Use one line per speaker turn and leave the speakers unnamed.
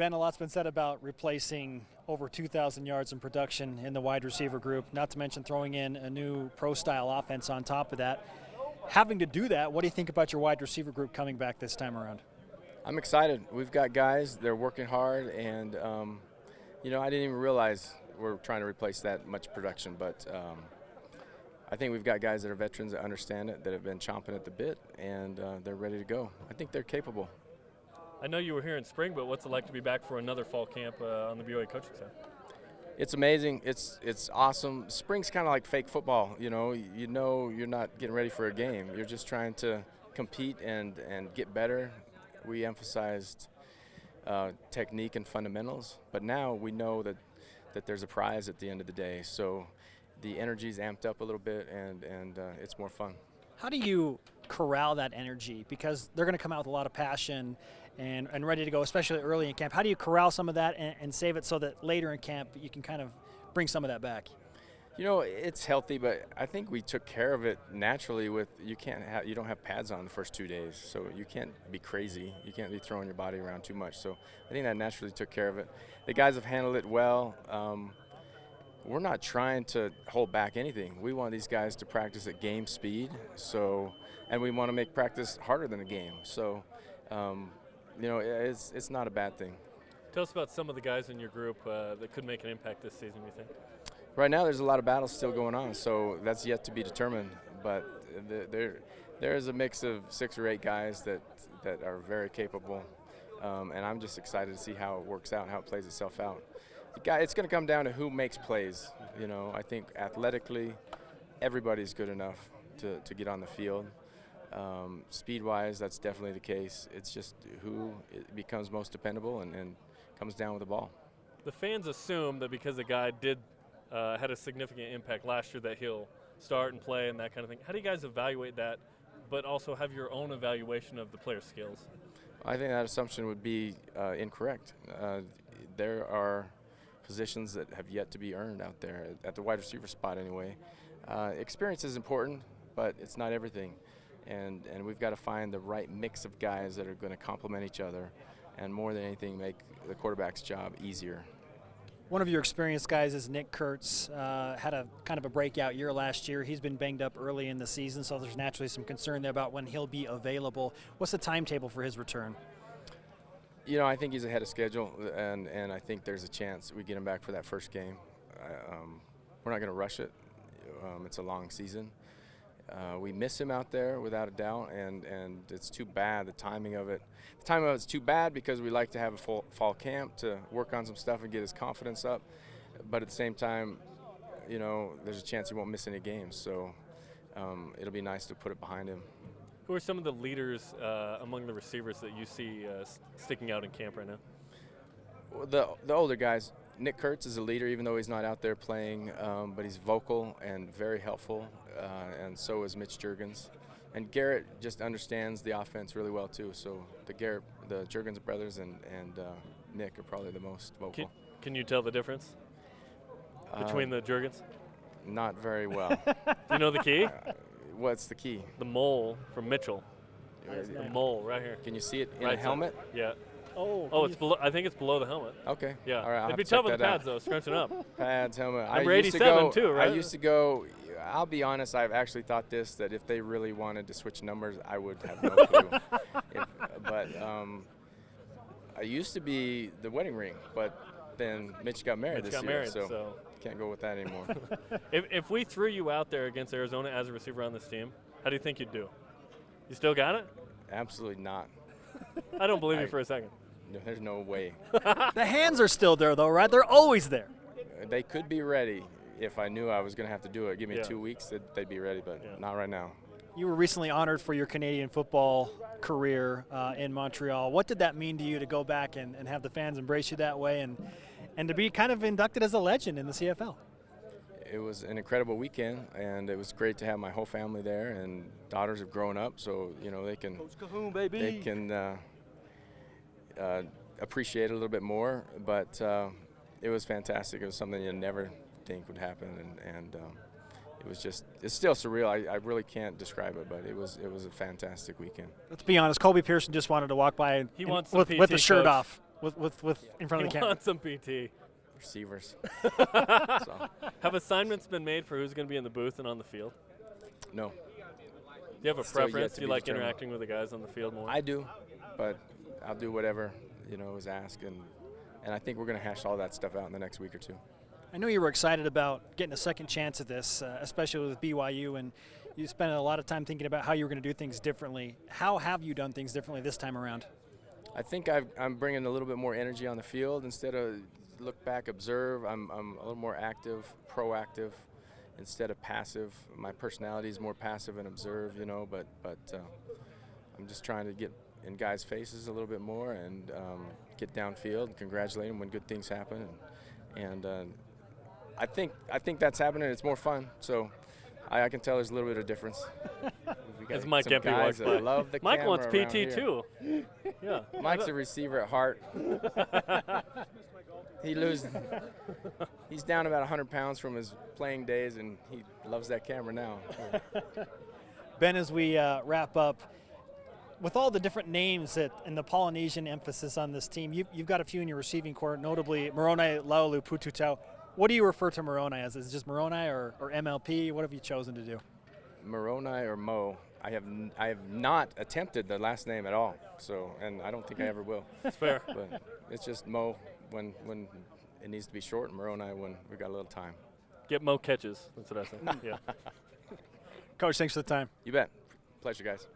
Ben, a lot's been said about replacing over 2,000 yards in production in the wide receiver group, not to mention throwing in a new pro-style offense on top of that. Having to do that, what do you think about your wide receiver group coming back this time around?
I'm excited. We've got guys, they're working hard, and, I didn't even realize we're trying to replace that much production, but I think we've got guys that are veterans that understand it, that have been chomping at the bit, and they're ready to go. I think they're capable.
I know you were here in spring, but what's it like to be back for another fall camp on the BYU coaching staff?
It's amazing. It's awesome. Spring's kind of like fake football. You know you're not getting ready for a game. You're just trying to compete and get better. We emphasized technique and fundamentals, but now we know that there's a prize at the end of the day. So the energy's amped up a little bit, and it's more fun.
How do you corral that energy? Because they're going to come out with a lot of passion and ready to go, especially early in camp. How do you corral some of that and save it so that later in camp you can kind of bring some of that back?
It's healthy, but I think we took care of it naturally. You don't have pads on the first 2 days, so you can't be crazy. You can't be throwing your body around too much. So I think that naturally took care of it. The guys have handled it well. We're not trying to hold back anything. We want these guys to practice at game speed, and we want to make practice harder than a game. So, it's not a bad thing.
Tell us about some of the guys in your group that could make an impact this season, you think?
Right now there's a lot of battles still going on, so that's yet to be determined. But there is a mix of 6 or 8 guys that are very capable, and I'm just excited to see how it works out and how it plays itself out. It's going to come down to who makes plays. I think athletically, everybody's good enough to get on the field. Speed-wise, that's definitely the case. It's just who becomes most dependable and comes down with the ball.
The fans assume that because the guy had a significant impact last year that he'll start and play and that kind of thing. How do you guys evaluate that, but also have your own evaluation of the player's skills?
I think that assumption would be incorrect. There are positions that have yet to be earned out there, at the wide receiver spot anyway. Experience is important, but it's not everything. And we've got to find the right mix of guys that are going to complement each other and more than anything make the quarterback's job easier.
One of your experienced guys is Nick Kurtz. Had a kind of a breakout year last year. He's been banged up early in the season, so there's naturally some concern there about when he'll be available. What's the timetable for his return?
I think he's ahead of schedule, and I think there's a chance we get him back for that first game. We're not going to rush it. It's a long season. We miss him out there without a doubt, and it's too bad, the timing of it. The timing of it's too bad because we like to have a fall camp to work on some stuff and get his confidence up. But at the same time, there's a chance he won't miss any games. So it'll be nice to put it behind him.
Who are some of the leaders among the receivers that you see sticking out in camp right now?
Well, the older guys. Nick Kurtz is a leader, even though he's not out there playing, but he's vocal and very helpful, and so is Mitch Juergens. And Garrett just understands the offense really well too. So the Juergens brothers and Nick are probably the most vocal.
Can you tell the difference between the Juergens?
Not very well.
Do you know the key?
What's the key?
The mole from Mitchell. The mole right here.
Can you see it in
right
a helmet?
Side. Yeah. Oh, it's below. I think it's below the helmet.
Okay.
Yeah.
All right.
It'd be tough with the pads though, scrunching up.
Pads, helmet.
Number 87 too, right?
I used to go. I'll be honest. I've actually thought that if they really wanted to switch numbers, I would have no clue. But I used to be the wedding ring, but then Mitch got married this year, so can't go with that anymore.
If we threw you out there against Arizona as a receiver on this team, how do you think you'd do? You still got it?
Absolutely not.
I don't believe you for a second.
No, there's no way.
The hands are still there, though, right? They're always there.
They could be ready if I knew I was going to have to do it. Give me 2 weeks, they'd be ready, but not right now.
You were recently honored for your Canadian football career in Montreal. What did that mean to you to go back and have the fans embrace you that way and to be kind of inducted as a legend in the CFL?
It was an incredible weekend, and it was great to have my whole family there, and daughters have grown up, so they can
Coach Cahoon, baby.
They can appreciate it a little bit more. But it was fantastic. It was something you never think would happen, and it's still surreal. I really can't describe it, but it was a fantastic weekend.
Let's be honest. Colby Pearson just wanted to walk by
he wants
with the shirt off. with in front
He
of the camera.
wants some PT.
Receivers. So,
Have assignments been made for who's going to be in the booth and on the field?
no,
Do you have a
Still yet
preference?
to
Do you
be
like
determined.
interacting with the guys on the field more?
I do, but I'll do whatever is asked, and I think we're going to hash all that stuff out in the next week or two.
I know you were excited about getting a second chance at this, especially with BYU, and you spent a lot of time thinking about how you were going to do things differently. How have you done things differently this time around?
I think I'm bringing a little bit more energy on the field. Instead of look back, observe, I'm a little more active, proactive, instead of passive. My personality is more passive and observe, but I'm just trying to get in guys' faces a little bit more and get downfield and congratulate them when good things happen. And I think that's happening. It's more fun. So I can tell there's a little bit of difference.
As Mike
some
Empey
guys
walks
that
by.
love the
Mike
camera
wants
around
PT
here.
too. Yeah.
Mike's a receiver at heart. He's down about 100 pounds from his playing days, and he loves that camera now.
Ben, as we wrap up, with all the different names and the Polynesian emphasis on this team, you've got a few in your receiving corps, notably Moroni Laulu Pututau. What do you refer to Moroni as? Is it just Moroni or MLP? What have you chosen to do?
Moroni or Mo. I have not attempted the last name at all, and I don't think I ever will.
It's fair.
But it's just Mo when it needs to be short, and Moroni when we got a little time.
Get Mo catches. That's what I think. Yeah.
Coach, thanks for the time.
You bet. Pleasure, guys.